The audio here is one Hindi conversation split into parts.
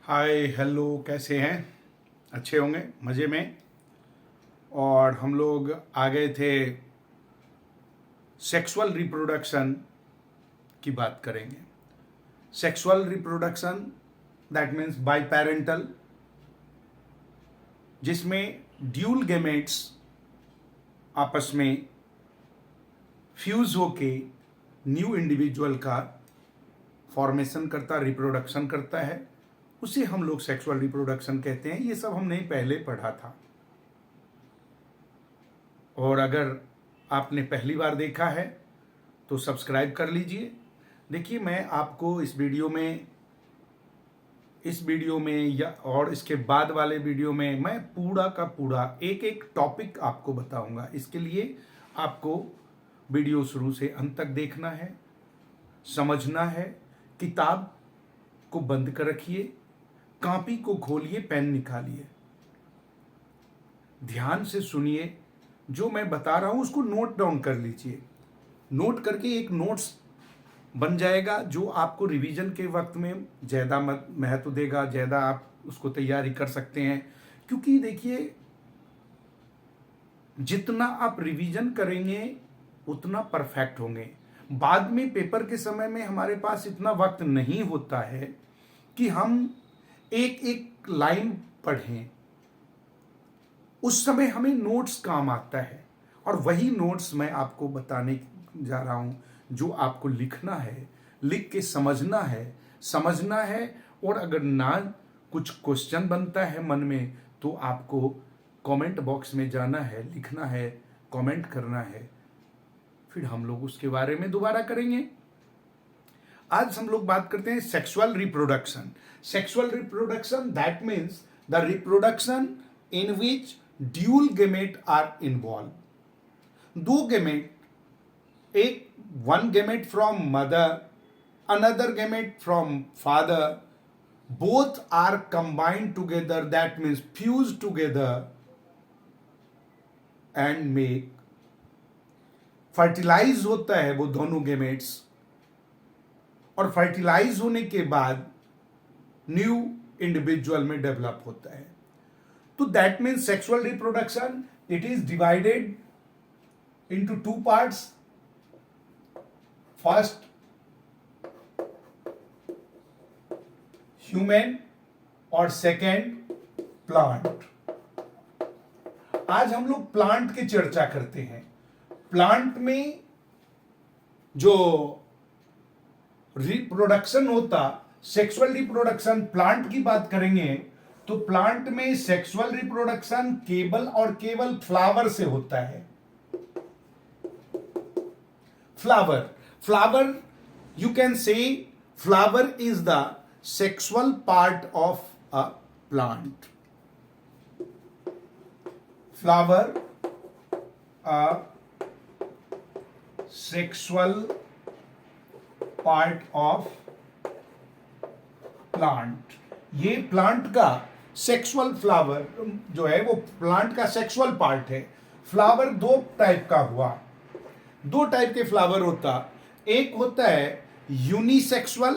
हाय हेलो, कैसे हैं? अच्छे होंगे, मज़े में। और हम लोग आ गए थे, सेक्सुअल रिप्रोडक्शन की बात करेंगे। Sexual reproduction that means by parental, जिसमें ड्यूल गेमेट्स आपस में फ्यूज होके न्यू इंडिविजुअल का फॉर्मेशन करता, रिप्रोडक्शन करता है। उसे हम लोग सेक्सुअल रिप्रोडक्शन कहते हैं। ये सब हमने पहले पढ़ा था। और अगर आपने पहली बार देखा है तो सब्सक्राइब कर लीजिए। देखिए, मैं आपको इस वीडियो में या और इसके बाद वाले वीडियो में मैं पूरा का पूरा एक एक टॉपिक आपको बताऊंगा। इसके लिए आपको वीडियो शुरू से अंत तक देखना है, समझना है। किताब को बंद कर रखिए, कॉपी को खोलिए, पेन निकालिए, ध्यान से सुनिए। जो मैं बता रहा हूं उसको नोट डाउन कर लीजिए। नोट करके एक नोट्स बन जाएगा जो आपको रिवीजन के वक्त में ज़्यादा महत्व देगा, ज़्यादा आप उसको तैयारी कर सकते हैं। क्योंकि देखिए, जितना आप रिवीजन करेंगे उतना परफेक्ट होंगे। बाद में पेपर के समय में हमारे पास इतना वक्त नहीं होता है कि हम एक एक लाइन पढ़ें। उस समय हमें नोट्स काम आता है, और वही नोट्स मैं आपको बताने जा रहा हूं जो आपको लिखना है, लिख के समझना है। और अगर ना कुछ क्वेश्चन बनता है मन में तो आपको कमेंट बॉक्स में जाना है, लिखना है, कमेंट करना है। फिर हम लोग उसके बारे में दोबारा करेंगे। आज हम लोग बात करते हैं sexual reproduction. Sexual reproduction that means the reproduction in which dual gamete are involve. दो गेमेट, एक one gamete from mother, another gamete from father, both are combined together, that means fuse together and make, fertilize होता है वो दोनों गेमेट्स, और फर्टिलाइज होने के बाद न्यू इंडिविजुअल में डेवलप होता है। तो that means sexual reproduction, it is divided into two parts. First, human, और सेकेंड प्लांट। आज हम लोग प्लांट की चर्चा करते हैं। प्लांट में जो रिप्रोडक्शन होता, सेक्सुअल रिप्रोडक्शन, प्लांट की बात करेंगे तो प्लांट में सेक्सुअल रिप्रोडक्शन केवल और केवल फ्लावर से होता है। Flower, you can say flower is the sexual part of a plant. Flower, a sexual part of plant. ये प्लांट का सेक्सुअल, फ्लावर जो है वो प्लांट का सेक्सुअल पार्ट है। फ्लावर दो टाइप का हुआ, दो टाइप के फ्लावर होता। एक होता है यूनिसेक्सुअल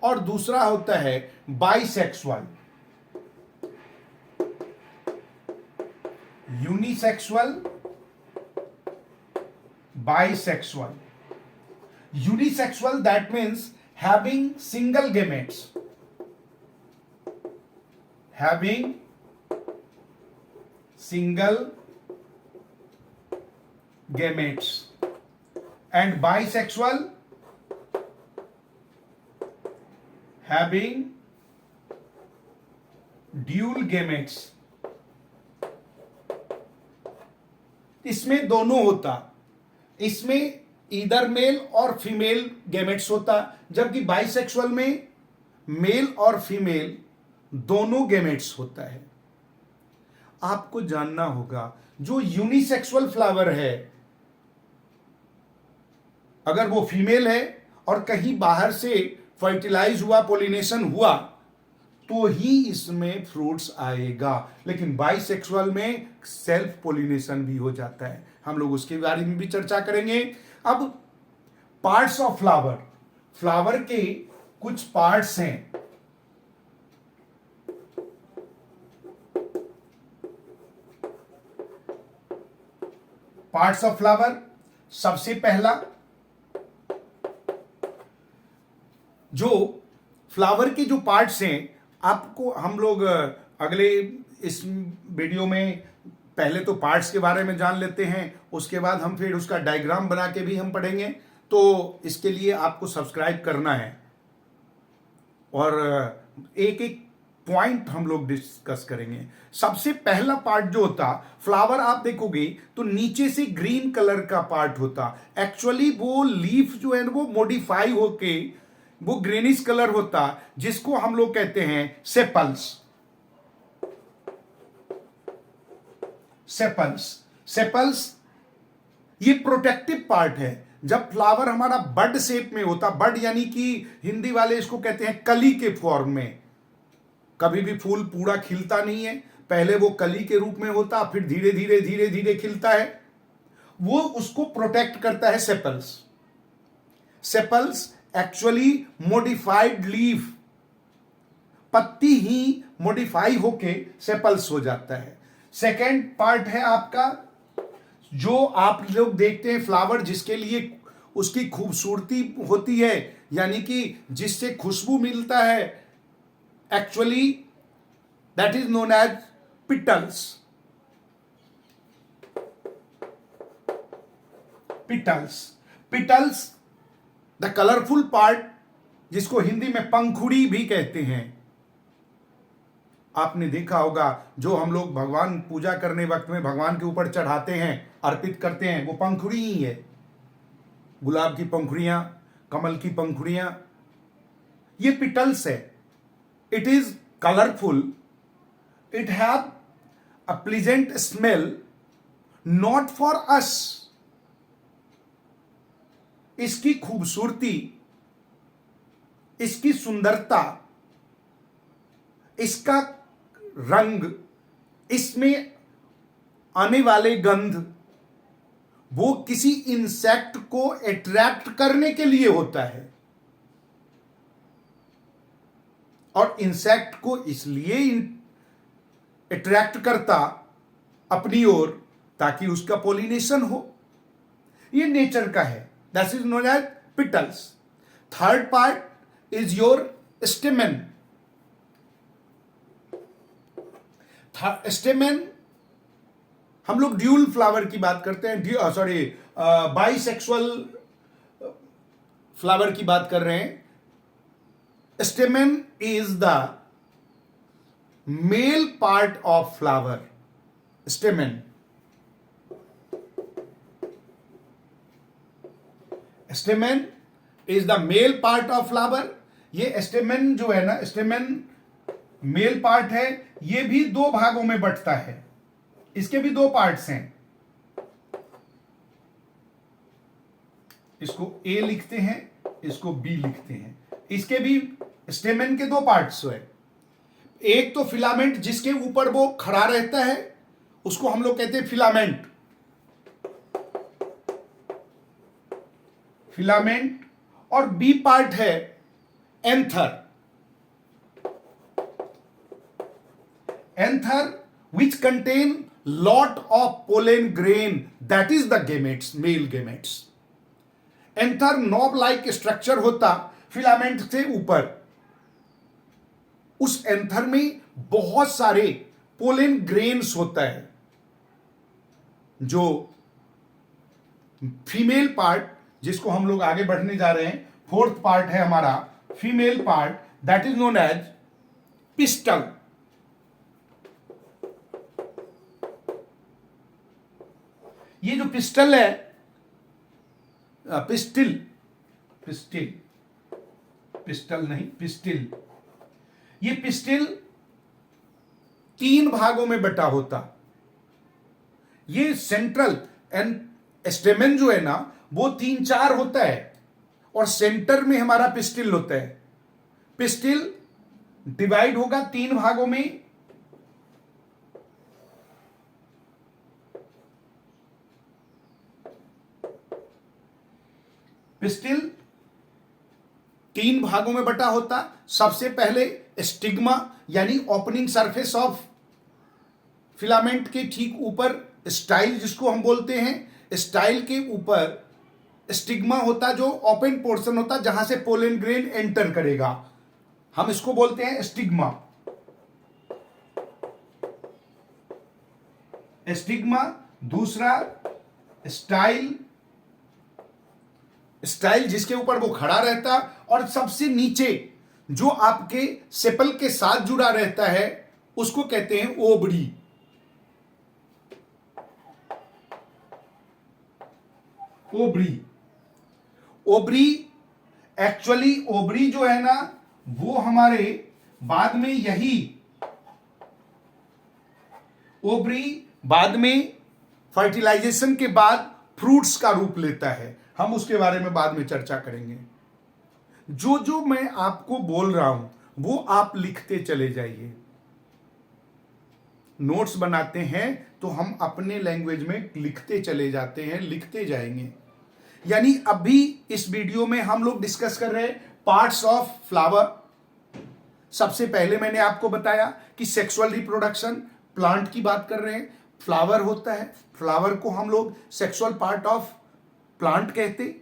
और दूसरा होता है bisexual. Unisexual, bisexual. Unisexual that means having single gametes, having single gametes, and bisexual having dual gametes। इसमें दोनों होता, इसमें इधर मेल और फीमेल गेमेट्स होता, जबकि बाइसेक्सुअल में मेल और फीमेल दोनों गेमेट्स होता है। आपको जानना होगा जो यूनिसेक्सुअल फ्लावर है, अगर वो फीमेल है और कहीं बाहर से फर्टिलाइज हुआ, पोलिनेशन हुआ, तो ही इसमें फ्रूट्स आएगा। लेकिन बाइसेक्सुअल में सेल्फ पोलिनेशन भी हो जाता है। हम लोग उसके बारे में भी चर्चा करेंगे। अब पार्ट्स ऑफ फ्लावर, फ्लावर के कुछ पार्ट्स हैं। Parts of flower. सबसे पहला जो फ्लावर के जो पार्ट्स हैं, आपको हम लोग अगले इस वीडियो में पहले तो पार्ट्स के बारे में जान लेते हैं, उसके बाद हम फिर उसका डायग्राम बना के भी हम पढ़ेंगे। तो इसके लिए आपको सब्सक्राइब करना है और एक एक पॉइंट हम लोग डिस्कस करेंगे। सबसे पहला पार्ट जो होता फ्लावर, आप देखोगे तो नीचे से ग्रीन कलर का पार्ट होता। एक्चुअली वो लीफ जो है वो मॉडिफाई होके वो ग्रीनिश कलर होता, जिसको हम लोग कहते हैं सेपल्स। सेपल्स सेपल्स ये प्रोटेक्टिव पार्ट है। जब फ्लावर हमारा बड शेप में होता, बड यानी कि हिंदी वाले इसको कहते हैं कली के फॉर्म में। कभी भी फूल पूरा खिलता नहीं है, पहले वो कली के रूप में होता, फिर धीरे धीरे धीरे धीरे खिलता है। वो उसको प्रोटेक्ट करता है sepals. Sepals actually modified leaf, पत्ती ही मॉडिफाई होके सेपल्स हो जाता है। सेकेंड पार्ट है आपका, जो आप लोग देखते हैं फ्लावर जिसके लिए उसकी खूबसूरती होती है, यानी कि जिससे खुशबू मिलता है, actually that is known as petals. Petals petals the colourful part, जिसको हिंदी में पंखुड़ी भी कहते हैं। आपने देखा होगा जो हम लोग भगवान पूजा करने वक्त में भगवान के ऊपर चढ़ाते हैं, अर्पित करते हैं, वो पंखुड़ी ही है। गुलाब की पंखुड़ियां, कमल की पंखुड़ियां, ये पिटल्स है। It is colourful, it have a pleasant smell, not for us. इसकी खूबसूरती, इसकी सुंदरता, इसका रंग, इसमें आने वाले गंध, वो किसी इंसेक्ट को अट्रैक्ट करने के लिए होता है। और इंसेक्ट को इसलिए अट्रैक्ट करता अपनी ओर ताकि उसका पॉलिनेशन हो। ये नेचर का है। That is known as petals. Third part is your stamen. Stamen, हम लोग ड्यूल फ्लावर की बात करते हैं, सॉरी बाइसेक्सुअल फ्लावर की बात कर रहे हैं। Stamen is the male part of flower. Stamen, stamen is the male part of flower. ये स्टेमेन जो है ना, स्टेमेन मेल पार्ट है। ये भी दो भागों में बंटता है। इसके भी दो पार्ट्स हैं। इसको ए लिखते हैं, इसको बी लिखते हैं। इसके भी स्टेमेन के दो पार्ट्स है। एक तो फिलामेंट, जिसके ऊपर वो खड़ा रहता है, उसको हम लोग कहते हैं फिलामेंट। फिलामेंट। और बी पार्ट है anther. Anther which contain lot of pollen grain, that is the gametes, male gametes. Anther knob like structure होता फिलामेंट से ऊपर। उस एंथर में बहुत सारे पोलेन ग्रेन्स होता है। जो फीमेल पार्ट, जिसको हम लोग आगे बढ़ने जा रहे हैं, फोर्थ पार्ट है हमारा female part, that is known as pistol. ये जो पिस्टल है, पिस्टिल, पिस्टिल, पिस्टल नहीं, पिस्टिल। ये पिस्टिल 3 भागों में बटा होता। ये सेंट्रल एंड स्टेमेन जो है ना, वो 3-4 होता है और सेंटर में हमारा पिस्टिल होता है। पिस्टिल डिवाइड होगा 3 भागों में। पिस्टिल 3 भागों में बटा होता। सबसे पहले स्टिग्मा, यानी ओपनिंग सरफेस ऑफ फिलामेंट के ठीक ऊपर स्टाइल, जिसको हम बोलते हैं। स्टाइल के ऊपर स्टिग्मा होता, जो ओपन पोर्शन होता जहां से पोलन ग्रेन एंटर करेगा, हम इसको बोलते हैं स्टिग्मा। स्टिग्मा। दूसरा स्टाइल, स्टाइल जिसके ऊपर वो खड़ा रहता, और सबसे नीचे जो आपके सेपल के साथ जुड़ा रहता है उसको कहते हैं ovary. Ovary. Ovary, actually ovary जो है ना वो हमारे बाद में यही ओबरी बाद में फर्टिलाइजेशन के बाद फ्रूट्स का रूप लेता है। हम उसके बारे में बाद में चर्चा करेंगे। जो जो मैं आपको बोल रहा हूं वो आप लिखते चले जाइए। नोट्स बनाते हैं तो हम अपने लैंग्वेज में लिखते चले जाते हैं, लिखते जाएंगे। यानी अभी इस वीडियो में हम लोग डिस्कस कर रहे हैं पार्ट्स ऑफ फ्लावर। सबसे पहले मैंने आपको बताया कि सेक्सुअल रिप्रोडक्शन, प्लांट की बात कर रहे हैं, फ्लावर होता है, फ्लावर को हम लोग सेक्सुअल पार्ट ऑफ प्लांट कहते।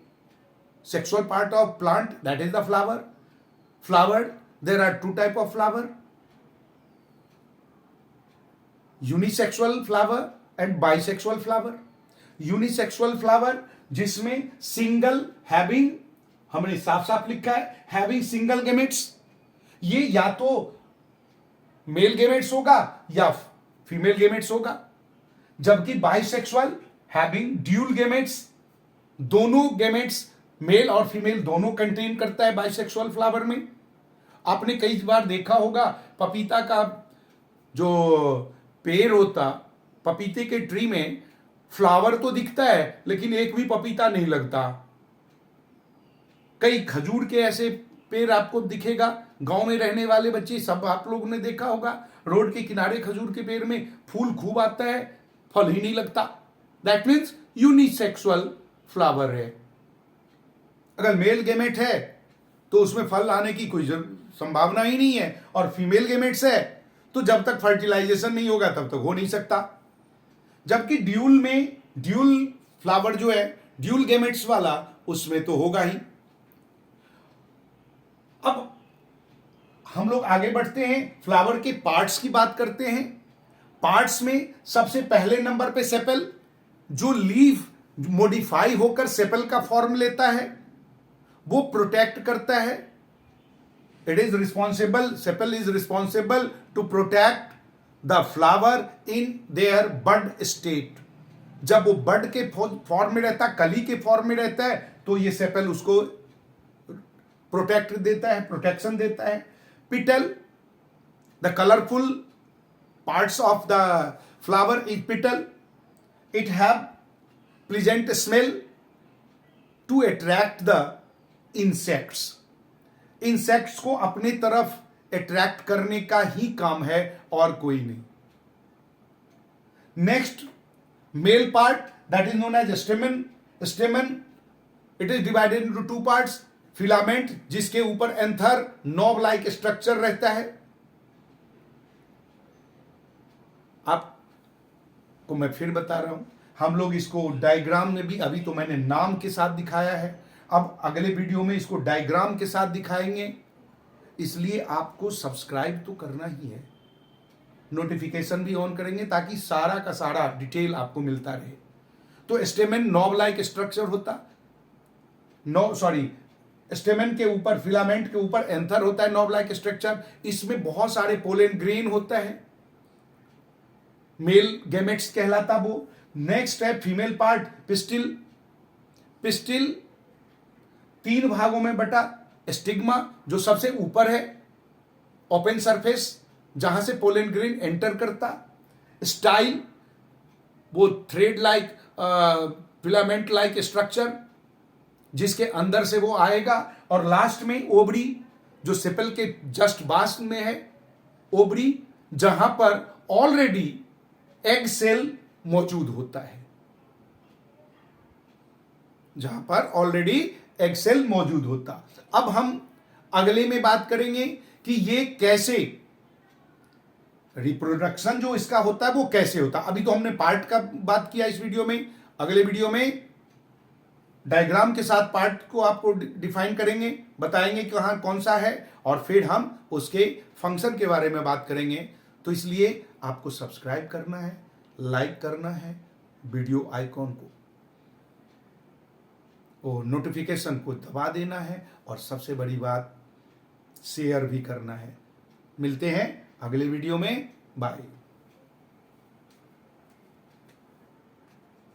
Sexual part of plant, that is the flower. Flower, there are two type of flower, unisexual flower and bisexual flower. Unisexual flower जिसमें सिंगल हैविंग, हमने साफ साफ लिखा है हैविंग सिंगल गेमेट्स, ये या तो मेल गेमेट्स होगा या फीमेल गेमेट्स होगा। जबकि बाइसेक्सुअल हैविंग ड्यूल गेमेट्स, दोनों गेमेट्स मेल और फीमेल दोनों कंटेन करता है बाइसेक्सुअल फ्लावर में। आपने कई बार देखा होगा पपीता का जो पेड़ होता, पपीते के ट्री में फ्लावर तो दिखता है लेकिन एक भी पपीता नहीं लगता। कई खजूर के ऐसे पेड़ आपको दिखेगा, गांव में रहने वाले बच्चे सब आप लोगों ने देखा होगा, रोड के किनारे खजूर के पेड़ में फूल खूब आता है, फल ही नहीं लगता। दैट मीन्स यूनिसेक्सुअल फ्लावर है। अगर मेल गेमेट है तो उसमें फल आने की कोई संभावना ही नहीं है, और फीमेल गेमेट्स है तो जब तक फर्टिलाइजेशन नहीं होगा तब तक हो नहीं सकता। जबकि ड्यूल में, ड्यूल फ्लावर जो है ड्यूल गेमेट्स वाला, उसमें तो होगा ही। अब हम लोग आगे बढ़ते हैं, फ्लावर के पार्ट्स की बात करते हैं। पार्ट्स में सबसे पहले नंबर पे सेपल, जो लीफ मॉडिफाई होकर सेपल का फॉर्म लेता है, वो प्रोटेक्ट करता है। It is responsible, sepal is responsible to protect the flower in their bud state. जब वो बड के फॉर्म में रहता है, कली के फॉर्म में रहता है, तो ये सेपल उसको प्रोटेक्ट देता है, प्रोटेक्शन देता है। Petal, the colourful parts of the flower is petal. It have pleasant smell to attract the insects. Insects को अपने तरफ अट्रैक्ट करने का ही काम है और कोई नहीं। Next, male part, that is known as stamen. Stamen, it is divided into two parts. Filament, जिसके ऊपर एंथर नॉब लाइक स्ट्रक्चर रहता है। आपको मैं फिर बता रहा हूं, हम लोग इसको डायग्राम में भी, अभी तो मैंने नाम के साथ दिखाया है, अब अगले वीडियो में इसको डायग्राम के साथ दिखाएंगे। इसलिए आपको सब्सक्राइब तो करना ही है, नोटिफिकेशन भी ऑन करेंगे ताकि सारा का सारा डिटेल आपको मिलता रहे। तो स्टेमन नॉब लाइक स्ट्रक्चर होता, स्टेमन के ऊपर, फिलामेंट के ऊपर एंथर होता है, नॉब लाइक स्ट्रक्चर। इसमें बहुत सारे पोलन ग्रेन होता है, मेल गेमेट्स कहलाता वो। नेक्स्ट है फीमेल पार्ट, पिस्टिल। पिस्टिल 3 भागों में बटा। स्टिग्मा, जो सबसे ऊपर है, ओपन सरफेस जहां से पोलन ग्रेन एंटर करता। स्टाइल, वो thread like, filament like structure जिसके अंदर से वो आएगा। और लास्ट में ओवरी, जो सेपल के जस्ट पास में है, ओवरी, जहां पर ऑलरेडी एग सेल मौजूद होता है, जहां पर ऑलरेडी एग सेल मौजूद होता। अब हम अगले में बात करेंगे कि ये कैसे रिप्रोडक्शन जो इसका होता है वो कैसे होता है। अभी तो हमने पार्ट का बात किया इस वीडियो में, अगले वीडियो में डायग्राम के साथ पार्ट को आपको डिफाइन करेंगे, बताएंगे कि कहाँ कौन सा है, और फिर हम उसके फंक्शन के बारे में बात करेंगे। तो इसलिए आपको सब्सक्राइब करना है, लाइक करना है, वीडियो आइकॉन को और नोटिफिकेशन को दबा देना है, और सबसे बड़ी बात शेयर भी करना है। मिलते हैं अगले वीडियो में। बाय।